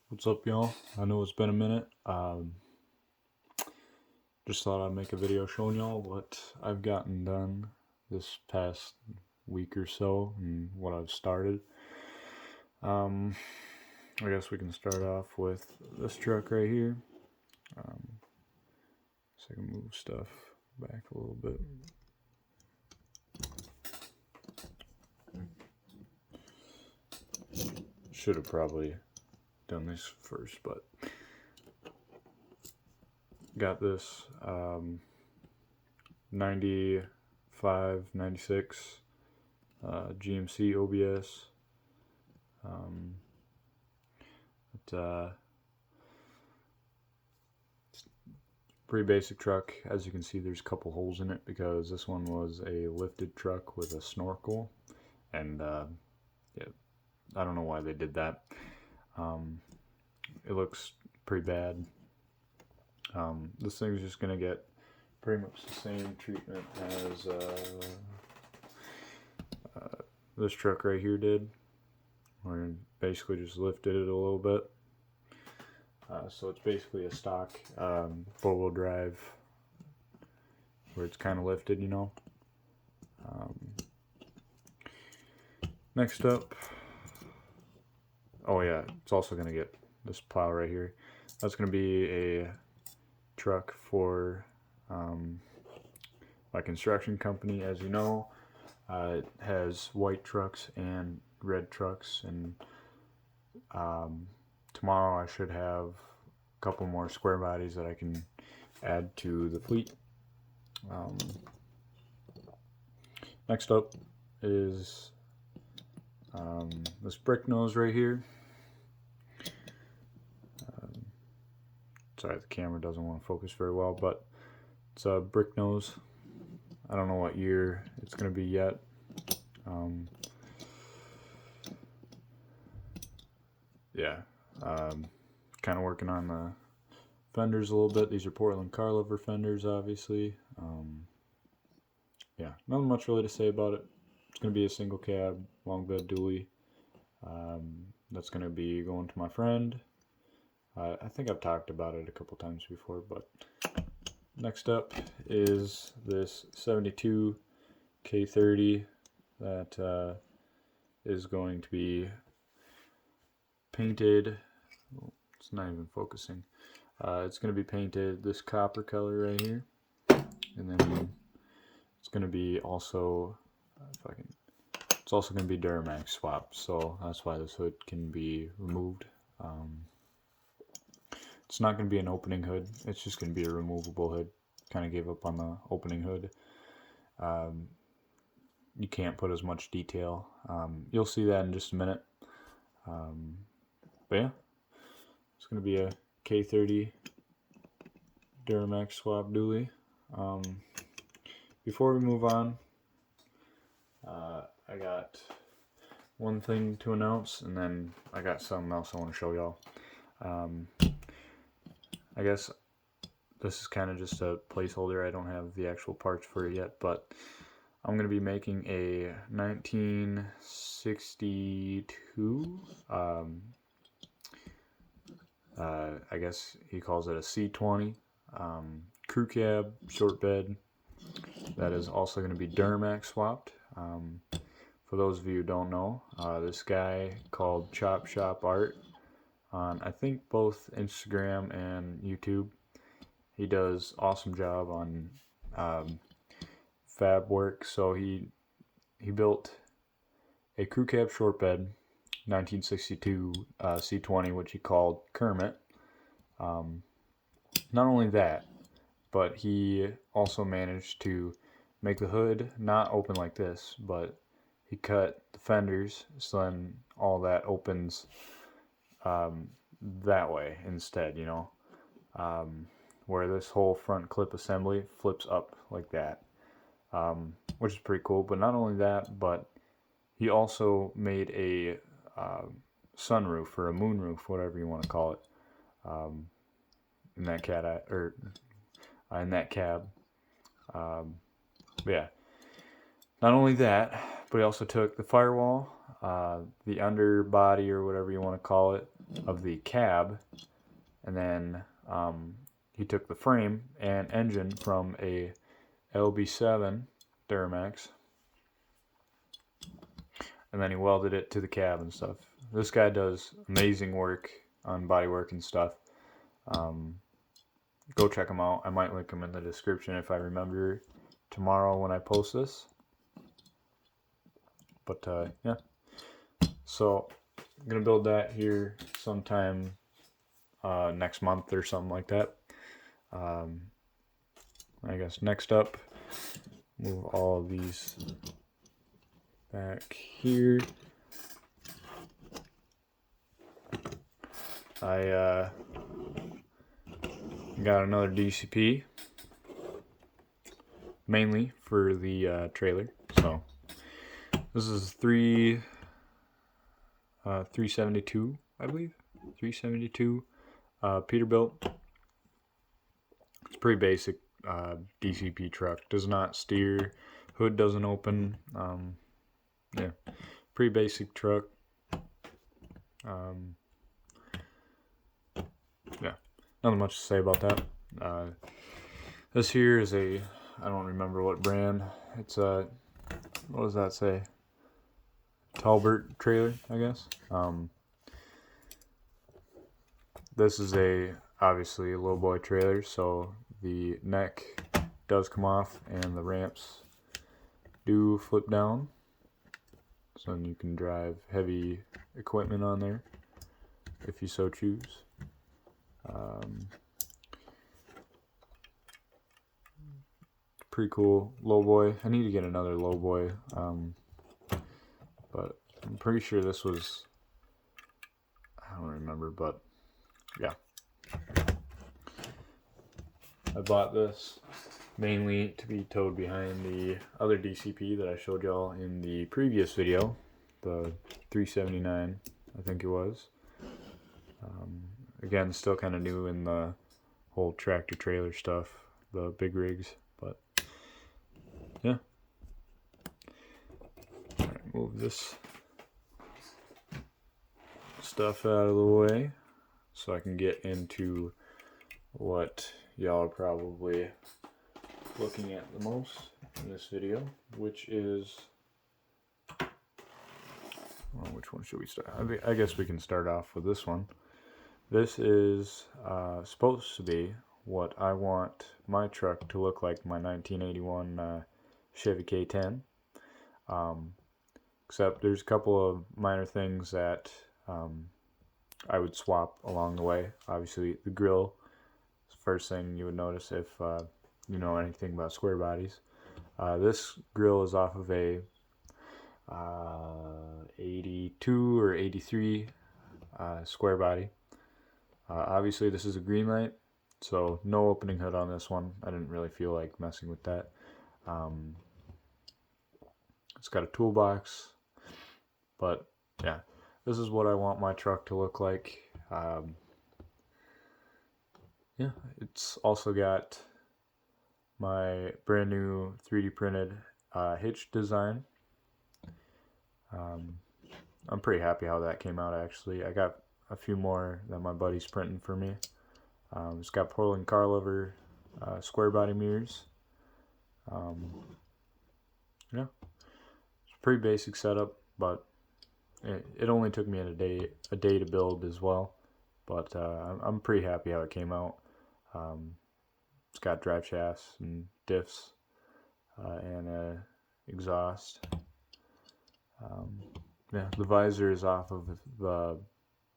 What's up, y'all? I know it's been a minute. Just thought I'd make a video showing y'all what I've gotten done this past week or so and what I've started. I guess we can start off with this truck right here. So I can move stuff back a little bit. Should have probably done this first, but got this 95, 96 GMC OBS. It's pretty basic truck. As you can see, there's a couple holes in it because this one was a lifted truck with a snorkel, and yeah, I don't know why they did that. It looks pretty bad. This thing's just gonna get pretty much the same treatment as this truck right here did. We're basically just lifted it a little bit. So it's basically a stock four-wheel drive where it's kind of lifted, you know. Next up, oh yeah, it's also going to get this plow right here. That's going to be a truck for my construction company. As you know, it has white trucks and red trucks, and tomorrow I should have a couple more square bodies that I can add to the fleet. Next up is this brick nose right here. Sorry, the camera doesn't want to focus very well, but it's a brick nose. I don't know what year it's going to be yet. Yeah, kind of working on the fenders a little bit. These are Portland car lover fenders, obviously. Yeah, nothing much really to say about it. It's going to be a single cab, long bed dually. That's going to be going to my friend. I think I've talked about it a couple times before, but next up is this 72 K30 that is going to be painted. It's not even focusing. It's going to be painted this copper color right here, and then it's going to be also, it's also going to be duramax swapped, so that's why this hood can be removed. It's not going to be an opening hood, it's just going to be a removable hood. Kind of gave up on the opening hood. You can't put as much detail. You'll see that in just a minute. But yeah, it's going to be a K30 duramax swap dually. Before we move on, I got one thing to announce, and then I got something else I want to show y'all. I guess this is kind of just a placeholder. I don't have the actual parts for it yet, but I'm going to be making a 1962, I guess he calls it a C20, crew cab, short bed, that is also going to be duramax swapped. For those of you who don't know, this guy called Chop Shop Art on, I think, both Instagram and YouTube. He does awesome job on fab work. So he built a crew cab short bed, 1962 C20, which he called Kermit. Not only that, but he also managed to make the hood not open like this, but he cut the fenders so then all that opens that way instead, you know, where this whole front clip assembly flips up like that, which is pretty cool. But not only that, but he also made a sunroof or a moonroof, whatever you want to call it, in that in that cab. But yeah, not only that, but he also took the firewall, the underbody or whatever you want to call it, of the cab, and then he took the frame and engine from a LB7 Duramax, and then he welded it to the cab and stuff. This guy does amazing work on bodywork and stuff. Go check him out. I might link him in the description if I remember tomorrow when I post this. But yeah, so I'm gonna build that here sometime next month or something like that. I guess next up, move all of these back here. I got another DCP, mainly for the trailer. So this is 372, I believe, 372 Peterbilt. It's pretty basic DCP truck. Does not steer, hood doesn't open. Yeah, pretty basic truck. Yeah, nothing much to say about that. This here is I don't remember what brand. It's a, what does that say? Talbert trailer, I guess. This is obviously a lowboy trailer, so the neck does come off and the ramps do flip down, so then you can drive heavy equipment on there if you so choose. Pretty cool lowboy. I need to get another lowboy, but I'm pretty sure this was, I don't remember, but yeah. I bought this mainly to be towed behind the other DCP that I showed y'all in the previous video, the 379, I think it was. Again, still kind of new in the whole tractor trailer stuff, the big rigs, but yeah. Alright, move this stuff out of the way so I can get into what y'all are probably looking at the most in this video, which is, well, which one should we start? I guess we can start off with this one. This is supposed to be what I want my truck to look like, my 1981 Chevy K10. Except there's a couple of minor things that I would swap along the way. Obviously, the grill is the first thing you would notice if you know anything about square bodies. This grill is off of a 82 or 83 square body. Obviously this is a green light, so no opening hood on this one. I didn't really feel like messing with that. It's got a toolbox, but yeah, this is what I want my truck to look like. Yeah, it's also got my brand new 3D printed hitch design. I'm pretty happy how that came out, actually. I got a few more that my buddy's printing for me. It's got Portland car lever square body mirrors. Yeah, it's a pretty basic setup, but it only took me a day to build as well. But I'm pretty happy how it came out. It's got drive shafts and diffs and exhaust. Yeah, the visor is off of the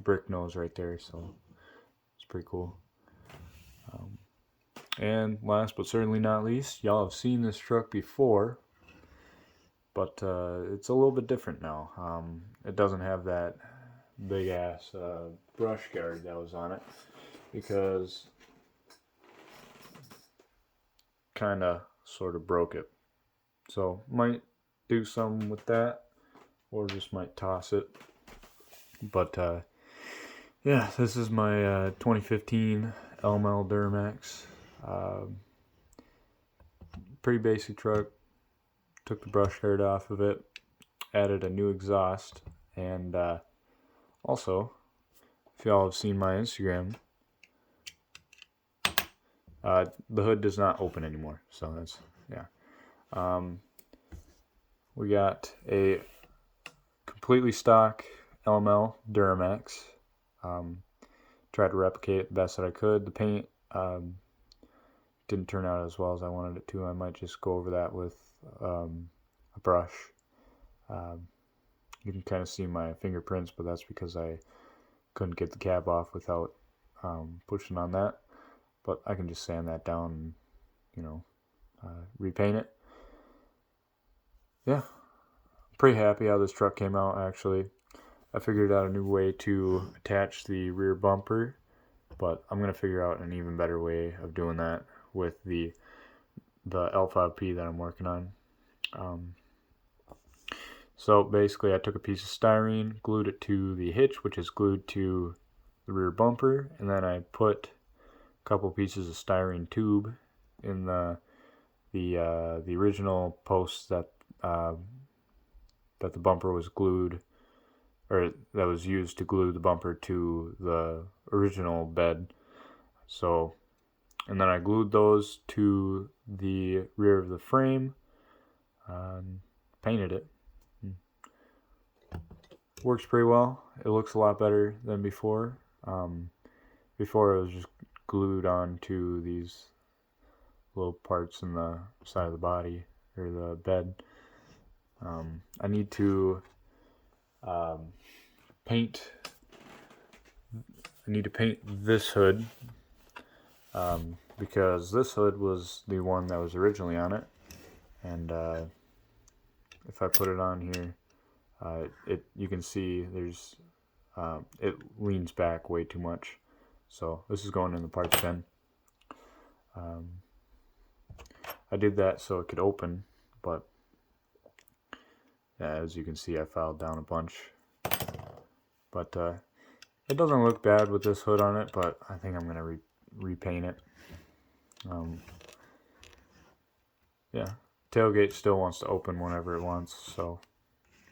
brick nose right there, so it's pretty cool. And last but certainly not least, y'all have seen this truck before, but it's a little bit different now. It doesn't have that big ass brush guard that was on it, because kinda sort of broke it. So might do something with that, or just might toss it. But yeah, this is my 2015 LML Duramax. Pretty basic truck. Took the brush guard off of it, added a new exhaust, and also, if y'all have seen my Instagram, the hood does not open anymore. So that's, yeah. We got a completely stock LML Duramax. Tried to replicate it the best that I could. The paint didn't turn out as well as I wanted it to. I might just go over that with a brush. You can kind of see my fingerprints, but that's because I couldn't get the cap off without pushing on that. But I can just sand that down and, you know, repaint it. Yeah, pretty happy how this truck came out, actually. I figured out a new way to attach the rear bumper, but I'm going to figure out an even better way of doing that with the L5P that I'm working on. So basically I took a piece of styrene, glued it to the hitch, which is glued to the rear bumper, and then I put a couple pieces of styrene tube in the original post that the bumper was glued, or that was used to glue the bumper to the original bed. So, and then I glued those to the rear of the frame and painted it. Works pretty well. It looks a lot better than before. Before it was just glued onto these little parts in the side of the body or the bed. I need to paint this hood because this hood was the one that was originally on it, and if I put it on here, you can see there's it leans back way too much, so this is going in the parts bin. I did that so it could open, but yeah, as you can see I filed down a bunch, but it doesn't look bad with this hood on it, but I think I'm gonna repaint it. Yeah, tailgate still wants to open whenever it wants, so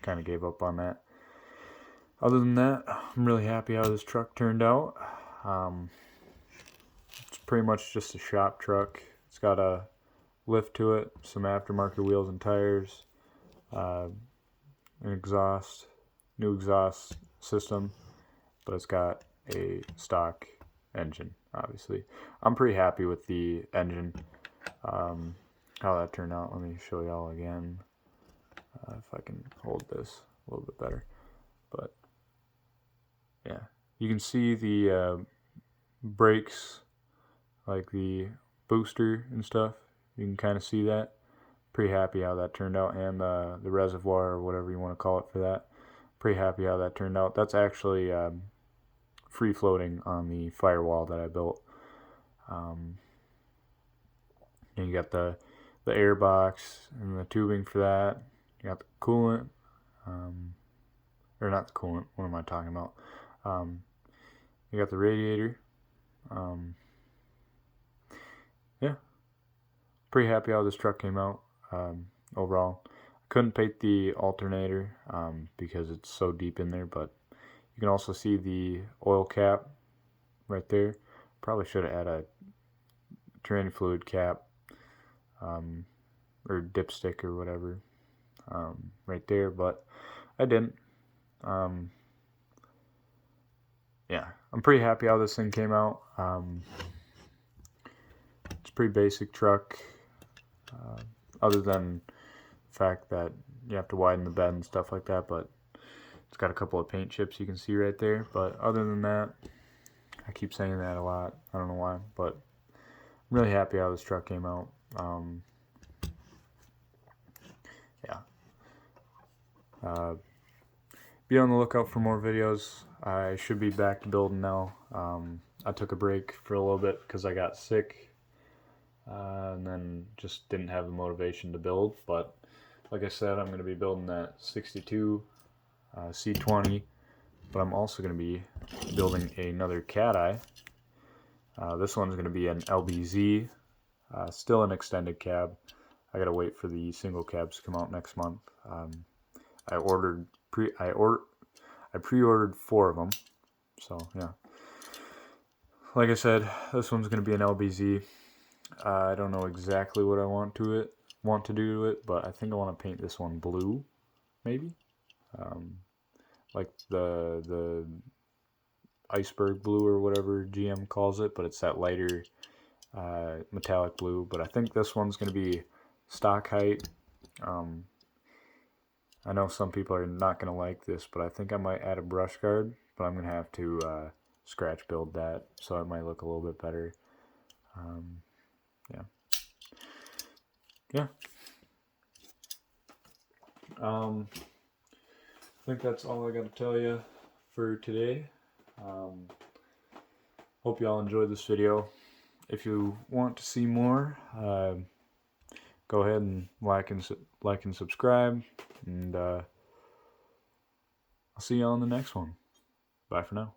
kind of gave up on that. Other than that, I'm really happy how this truck turned out. It's pretty much just a shop truck. It's got a lift to it, some aftermarket wheels and tires, an exhaust, new exhaust system, but it's got a stock engine, obviously. I'm pretty happy with the engine, how that turned out. Let me show y'all again, if I can hold this a little bit better. But yeah, you can see the brakes, like the booster and stuff. You can kind of see that. Pretty happy how that turned out, and the reservoir, or whatever you want to call it for that. Pretty happy how that turned out. That's actually free floating on the firewall that I built. And you got the air box and the tubing for that. You got the coolant, or not the coolant, what am I talking about? You got the radiator. Yeah, pretty happy how this truck came out overall. I couldn't paint the alternator because it's so deep in there, but you can also see the oil cap right there. Probably should have had a drain fluid cap or dipstick or whatever right there, but I didn't. Yeah, I'm pretty happy how this thing came out. It's a pretty basic truck, other than the fact that you have to widen the bed and stuff like that, but it's got a couple of paint chips you can see right there. But other than that, I keep saying that a lot, I don't know why, but I'm really happy how this truck came out. Yeah. Be on the lookout for more videos. I should be back to building now. I took a break for a little bit because I got sick, and then just didn't have the motivation to build. But like I said, I'm going to be building that 62 C20, but I'm also going to be building another cat eye. This one's going to be an LBZ, still an extended cab. I gotta wait for the single cabs to come out next month. I pre-ordered 4 of them, So yeah, like I said, this one's gonna be an LBZ. I don't know exactly what I want to do to it, but I think I want to paint this one blue, maybe, like the iceberg blue or whatever GM calls it, but it's that lighter metallic blue. But I think this one's gonna be stock height. I know some people are not gonna like this, but I think I might add a brush guard, but I'm gonna have to scratch build that, so it might look a little bit better. Yeah. Yeah. I think that's all I got to tell you for today. Hope you all enjoyed this video. If you want to see more, go ahead and like and subscribe, and I'll see you on the next one. Bye for now.